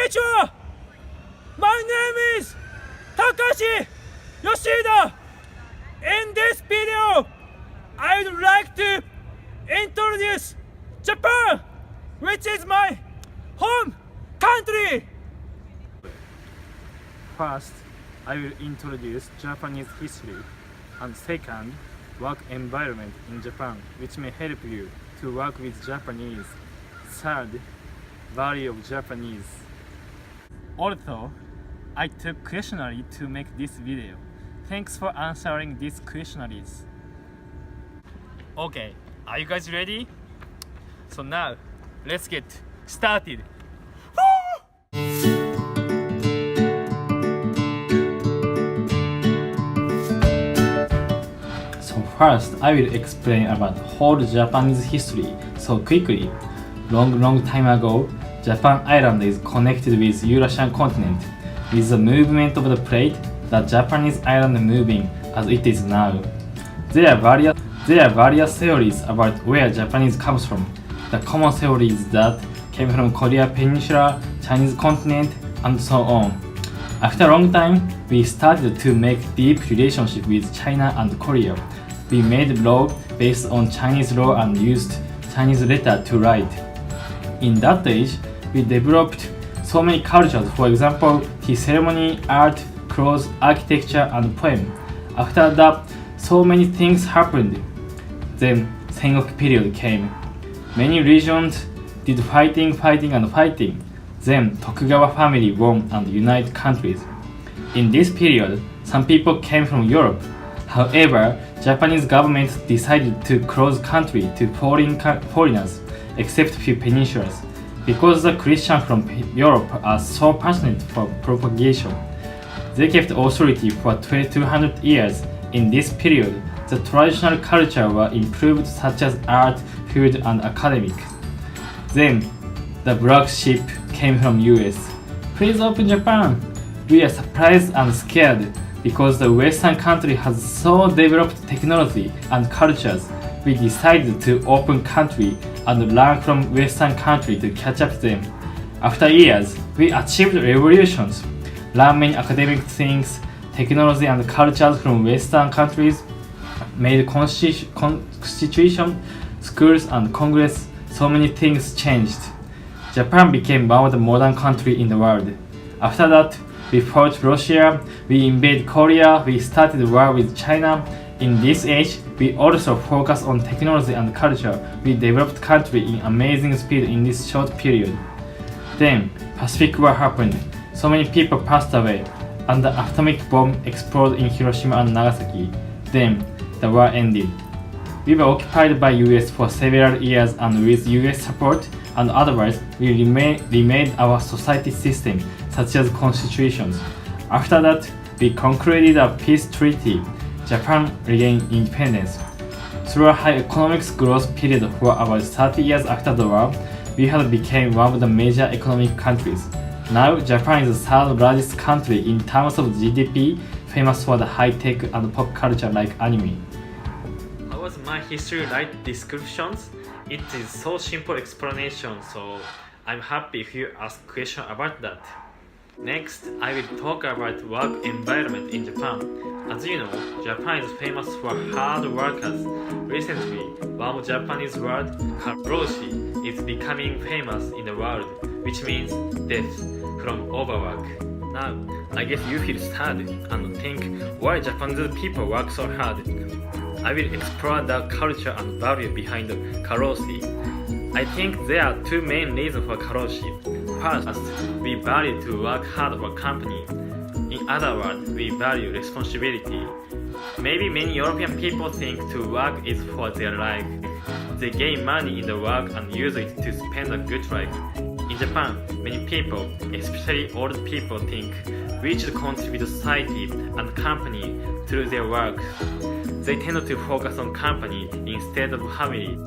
にちは My name is Takashi Yoshida. In this video, I would like to introduce Japan, which is my home country. First, I will introduce Japanese history, and second, work environment in Japan, which may help you to work with Japanese. Third, value of Japanese. Also, I took questionnaire to make this video. Thanks for answering these questionnaires. Okay, are you guys ready? So now, let's get started. So first, I will explain about whole Japanese history. So quickly, long time ago, Japan Island is connected with Eurasian continent. With the movement of the plate, the Japanese island moving as it is now. There are various theories about where Japanese comes from. The common theory is that came from Korea Peninsula, Chinese continent, and so on. After a long time, we started to make deep relationship with China and Korea. We made law based on Chinese law and used Chinese letter to write. In that age, we developed so many cultures, for example, tea ceremony, art, clothes, architecture, and poem. After that, so many things happened. Then Sengoku period came. Many regions did fighting. Then Tokugawa family won and united countries. In this period, some people came from Europe. However, Japanese government decided to close country to foreigners, except few peninsulas, because the Christians from Europe are so passionate for propagation. They kept authority for 200 years. In this period, the traditional culture were improved such as art, food, and academic. Then, the black sheep came from US. Please open Japan! We are surprised and scared because the Western country has so developed technology and cultures. We decided to open country and learn from Western country to catch up to them. After years, we achieved revolutions, learned many academic things, technology and cultures from Western countries, made constitution, schools and congress, so many things changed. Japan became one of the modern countries in the world. After that, we fought Russia, we invaded Korea, we started war with China. In this age, we also focus on technology and culture. We developed country in amazing speed in this short period. Then, Pacific War happened. So many people passed away, and the atomic bomb exploded in Hiroshima and Nagasaki. Then, the war ended. We were occupied by US for several years, and with US support and otherwise, we remade our society system, such as constitutions. After that, we concluded a peace treaty. Japan regained independence. Through a high economic growth period for about 30 years after the war, we had become one of the major economic countries. Now, Japan is the third largest country in terms of GDP, famous for the high-tech and pop culture like anime. How was my history like descriptions? It is so simple explanation, so I'm happy if you ask question about that. Next, I will talk about work environment in Japan. As you know, Japan is famous for hard workers. Recently, one of Japanese word, karoshi, is becoming famous in the world, which means death from overwork. Now, I guess you feel sad and think why Japanese people work so hard. I will explore the culture and value behind karoshi. I think there are two main reasons for karoshi. First, we value to work hard for company. In other words, we value responsibility. Maybe many European people think to work is for their life. They gain money in the work and use it to spend a good life. In Japan, many people, especially old people, think we should contribute to society and company through their work. They tend to focus on company instead of family.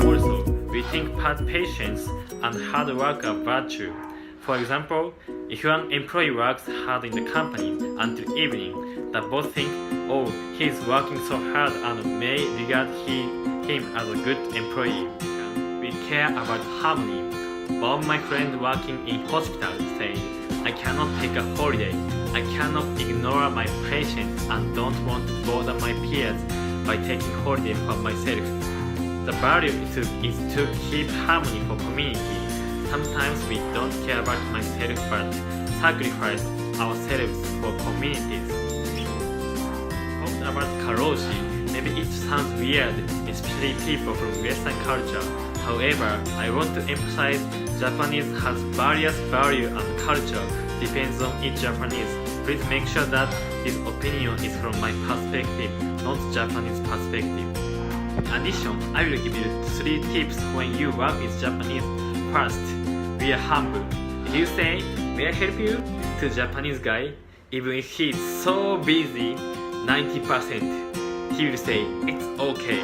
Also, we think patience and hard work are virtue. For example, if an employee works hard in the company until evening, the boss thinks, oh, he is working so hard and may regard him as a good employee. We care about harmony. One of my friends working in hospital said, I cannot take a holiday. I cannot ignore my patients and don't want to bother my peers by taking holiday for myself. The value is to keep harmony for community. Sometimes we don't care about myself but sacrifice ourselves for communities. Talked about karoshi. Maybe it sounds weird, especially people from Western culture. However, I want to emphasize Japanese has various value and culture depends on each Japanese. Please make sure that this opinion is from my perspective, not Japanese perspective. In addition, I will give you 3 tips when you work with Japanese. First, be humble. If you say, may I help you? To Japanese guy, even if he is so busy, 90%, he will say, it's okay.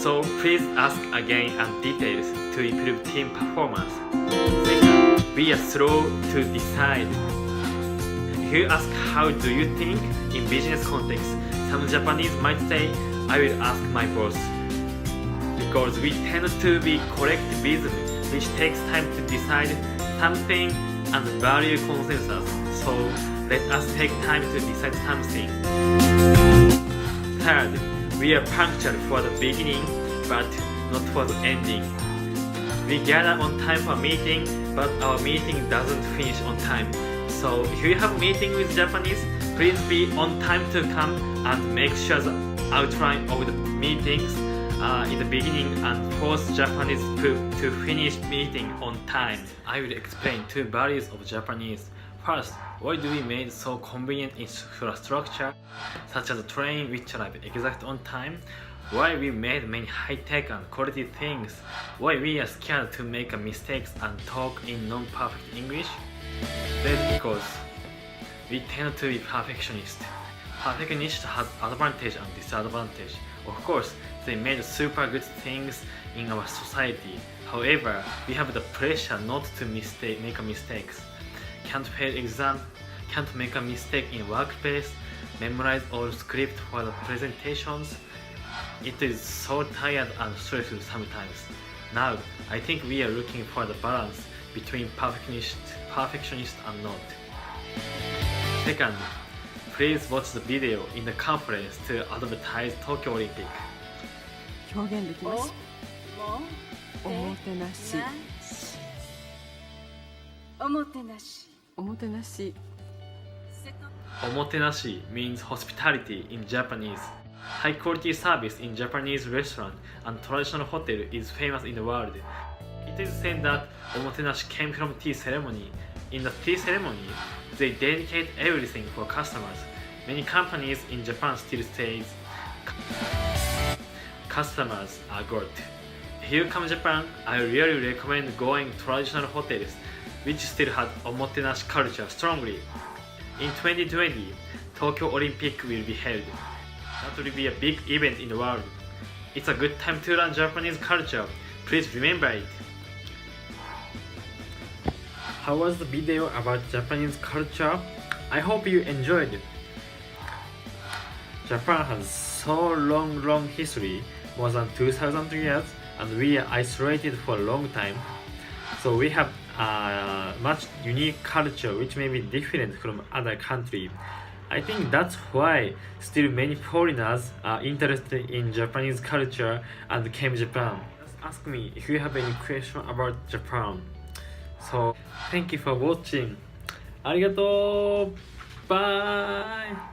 So please ask again and details to improve team performance. Second, be slow to decide. If you ask how do you think in business context, some Japanese might say, I will ask my boss. Because we tend to be collectivism, which takes time to decide something and value consensus. So let us take time to decide something. Third, we are punctual for the beginning, but not for the ending. We gather on time for meeting, but our meeting doesn't finish on time. So if you have a meeting with Japanese, please be on time to come and make sure the outline of the meetings in the beginning and force Japanese to finish meeting on time. I will explain 2 values of Japanese. First, why do we make so convenient infrastructure, such as train which arrive exact on time? Why we made many high-tech and quality things? Why we are scared to make mistakes and talk in non-perfect English? That's because we tend to be perfectionist. Perfectionist has advantage and disadvantage. Of course, they made super good things in our society. However, we have the pressure not to make mistakes. Can't fail exam, can't make a mistake in workplace, memorize all script for the presentations. It is so tired and stressful sometimes. Now, I think we are looking for the balance between perfectionist and not. Second, please watch the video in the conference to advertise Tokyo Olympic. 表現できます。おもてなし。おもてなし。おもてなし。Omotenashi means hospitality in Japanese. High quality service in Japanese restaurant and traditional hotel is famous in the world. It is said that omotenashi came from tea ceremony. In the tea ceremony, they dedicate everything for customers. Many companies in Japan still say customers are good. If you come to Japan, I really recommend going to traditional hotels which still have omotenashi culture strongly. In 2020, Tokyo Olympic will be held. That will be a big event in the world. It's a good time to learn Japanese culture. Please remember it. How was the video about Japanese culture? I hope you enjoyed it. Japan has so long history, more than 2000 years, and we are isolated for a long time. So we have much unique culture which may be different from other countries. I think that's why still many foreigners are interested in Japanese culture and came to Japan. Just ask me if you have any question about Japan. So thank you for watching. ありがとう。バイ。